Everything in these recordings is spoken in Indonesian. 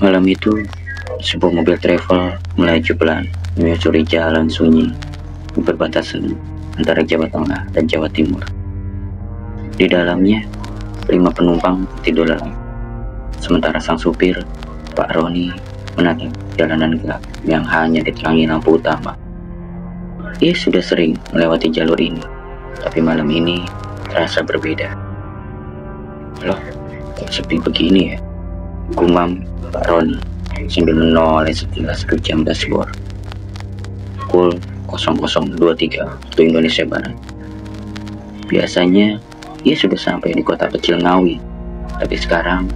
Malam itu, sebuah mobil travel melaju pelan menyusuri jalan sunyi di perbatasan antara Jawa Tengah dan Jawa Timur. Di dalamnya, 5 penumpang tidur lelap, sementara sang supir, Pak Roni, menatap jalanan gelap yang hanya diterangi lampu utama. Ia sudah sering melewati jalur ini, tapi malam ini terasa berbeda. Loh, kok sepi begini ya? Gumam Pak Roni sambil menoleh sekilas ke jam dashboard. Pukul 00.23 waktu Indonesia Barat. Biasanya ia sudah sampai di kota kecil Ngawi, tapi sekarang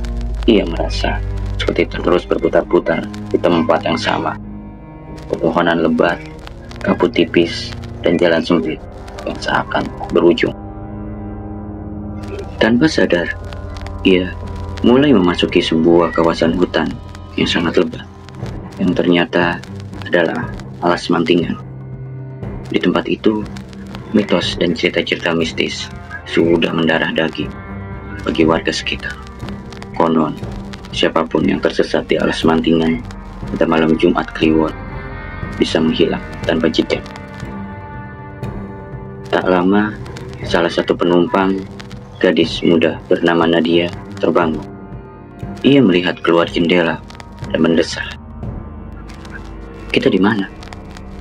ia merasa seperti terus berputar-putar di tempat yang sama. Pepohonan lebat, kabut tipis, dan jalan sempit yang seakan berujung. Tanpa sadar, ia mulai memasuki sebuah kawasan hutan yang sangat lebat, yang ternyata adalah alas Mantingan. Di tempat itu, mitos dan cerita-cerita mistis sudah mendarah daging bagi warga sekitar. Konon, siapapun yang tersesat di alas Mantingan pada malam Jumat Kliwon bisa menghilang tanpa jejak. Tak lama, salah satu penumpang, gadis muda bernama Nadia, terbangun. Ia melihat keluar jendela dan mendesah. "Kita di mana?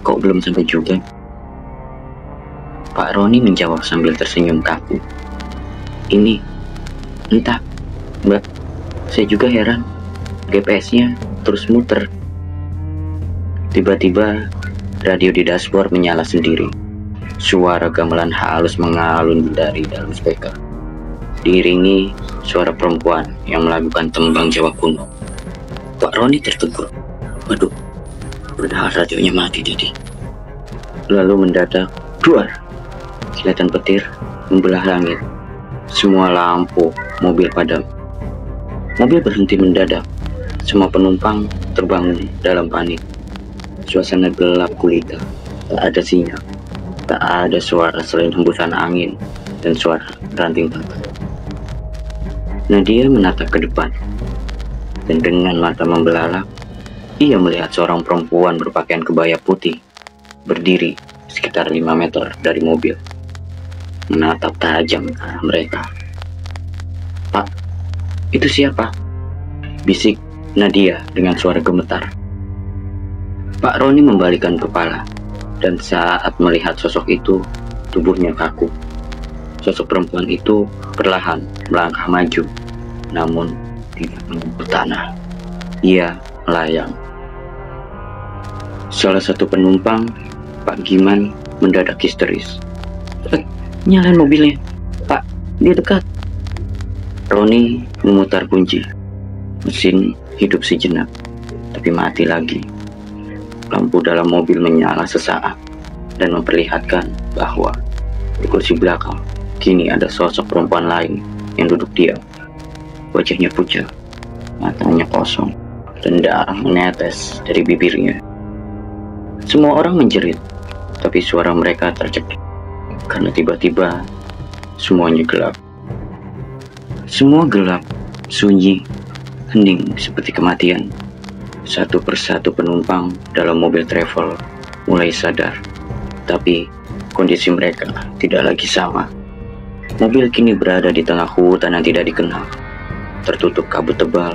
Kok belum sampai juga?" Pak Roni menjawab sambil tersenyum kaku. Entah, Mbak. Saya juga heran. GPS-nya terus muter." Tiba-tiba, radio di dashboard menyala sendiri. Suara gamelan halus mengalun dari dalam speaker, diiringi suara perempuan yang melakukan tembang Jawa kuno. Pak Roni tertegun. Waduh, padahal radionya mati tadi. Lalu mendadak, duar! Kilatan petir membelah langit. Semua lampu mobil padam. Mobil berhenti mendadak. Semua penumpang terbangun dalam panik. Suasana gelap gulita. Tak ada sinyal. Tak ada suara selain hembusan angin dan suara ranting tangga. Nadia menatap ke depan, dan dengan mata membelalak, ia melihat seorang perempuan berpakaian kebaya putih berdiri sekitar 5 meter dari mobil, menatap tajam ke arah mereka. "Pak, itu siapa?" bisik Nadia dengan suara gemetar. Pak Roni membalikkan kepala, dan saat melihat sosok itu, tubuhnya kaku. Sosok perempuan itu perlahan melangkah maju, namun tidak menyentuh tanah. Ia melayang. Salah satu penumpang, Pak Giman, mendadak histeris. Nyalain mobilnya, Pak, dia dekat." Roni memutar kunci. Mesin hidup sejenak, tapi mati lagi. Lampu dalam mobil menyala sesaat dan memperlihatkan bahwa di kursi belakang kini ada sosok perempuan lain yang duduk diam. Wajahnya pucat, matanya kosong, dan darah menetes dari bibirnya. Semua orang menjerit, tapi suara mereka tercekik karena tiba-tiba semuanya gelap. Semua gelap, sunyi, hening seperti kematian. Satu persatu penumpang dalam mobil travel mulai sadar, tapi kondisi mereka tidak lagi sama. Mobil kini berada di tengah hutan yang tidak dikenal, tertutup kabut tebal,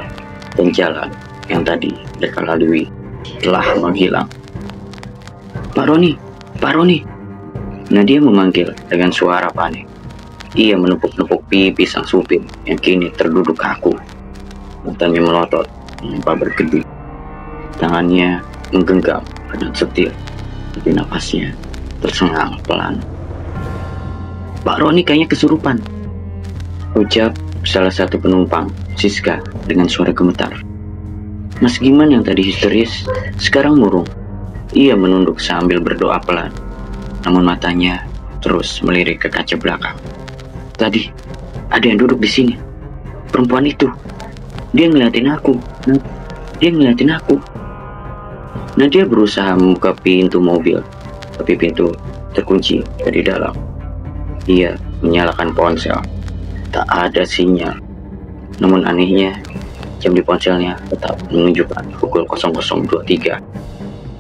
dan jalan yang tadi mereka lalui telah menghilang. Pak Roni! Pak Roni!" Nadia memanggil dengan suara panik. Ia menepuk-nepuk pipi sang supir yang kini terduduk kaku. Matanya melotot, tanpa berkedip. Tangannya menggenggam pedang setir, tapi napasnya tersengal pelan. "Pak Roni kayaknya kesurupan," ucap salah satu penumpang, Siska, dengan suara gemetar. Mas Giman yang tadi histeris sekarang murung. Ia menunduk sambil berdoa pelan, namun matanya terus melirik ke kaca belakang. "Tadi ada yang duduk di sini. Perempuan itu. Dia ngeliatin aku. Nadia berusaha membuka pintu mobil, tapi pintu terkunci dari dalam. Ia menyalakan ponsel. Tak ada sinyal. Namun anehnya, Jam di ponselnya tetap menunjukkan pukul 00.23,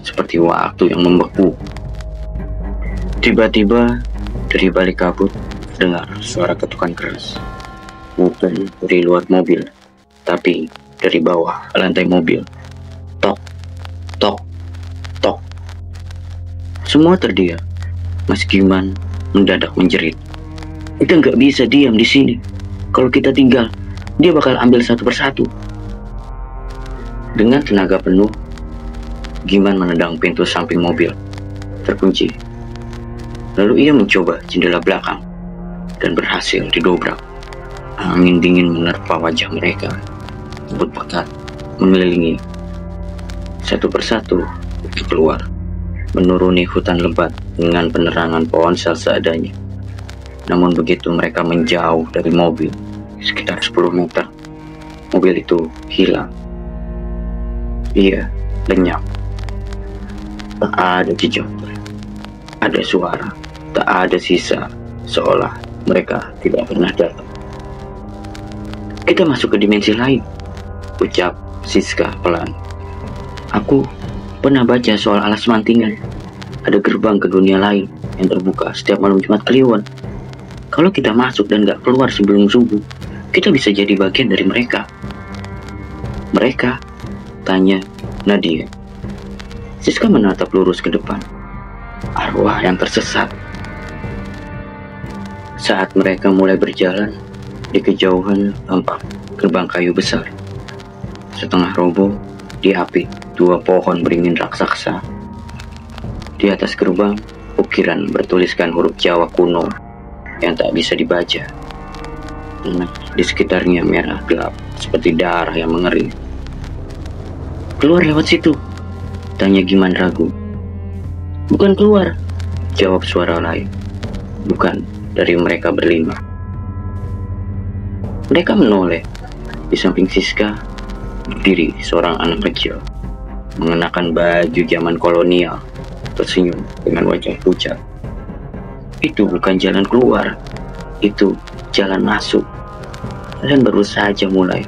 seperti waktu yang membeku. Tiba-tiba dari balik kabut dengar suara ketukan keras. Bukan dari luar mobil, tapi dari bawah lantai mobil. Tok, tok, tok. Semua terdiam. Mas Giman mendadak menjerit. Kita nggak bisa diam di sini. Kalau kita tinggal, dia bakal ambil satu persatu. Dengan tenaga penuh, Giman menendang pintu samping mobil, terkunci. Lalu ia mencoba jendela belakang, dan berhasil didobrak. Angin dingin menerpa wajah mereka. Kabut pekat mengelilingi. Satu persatu keluar, menuruni hutan lebat dengan penerangan ponsel seadanya. Namun begitu mereka menjauh dari mobil, sekitar 10 meter, mobil itu hilang. Ia lenyap. Tak ada jejak, ada suara, tak ada sisa, seolah mereka tidak pernah datang. Kita masuk ke dimensi lain, ucap Siska pelan. Aku pernah baca soal alas mantingan. Ada gerbang ke dunia lain yang terbuka setiap malam Jumat Kliwon. Kalau kita masuk dan gak keluar sebelum subuh, kita bisa jadi bagian dari mereka. Mereka? Tanya Nadia. Siska menatap lurus ke depan. Arwah yang tersesat. Saat mereka mulai berjalan, di kejauhan tampak gerbang kayu besar. Setengah roboh, diapit 2 pohon beringin raksasa. Di atas gerbang, ukiran bertuliskan huruf Jawa kuno yang tak bisa dibaca. Tanah di sekitarnya merah gelap seperti darah yang mengering. Keluar lewat situ, tanya Giman ragu. Bukan keluar, jawab suara lain. Bukan dari mereka berlima. Mereka menoleh. Di samping Siska berdiri seorang anak kecil, mengenakan baju zaman kolonial, tersenyum dengan wajah pucat. Itu bukan jalan keluar, itu jalan masuk. Kalian baru saja mulai.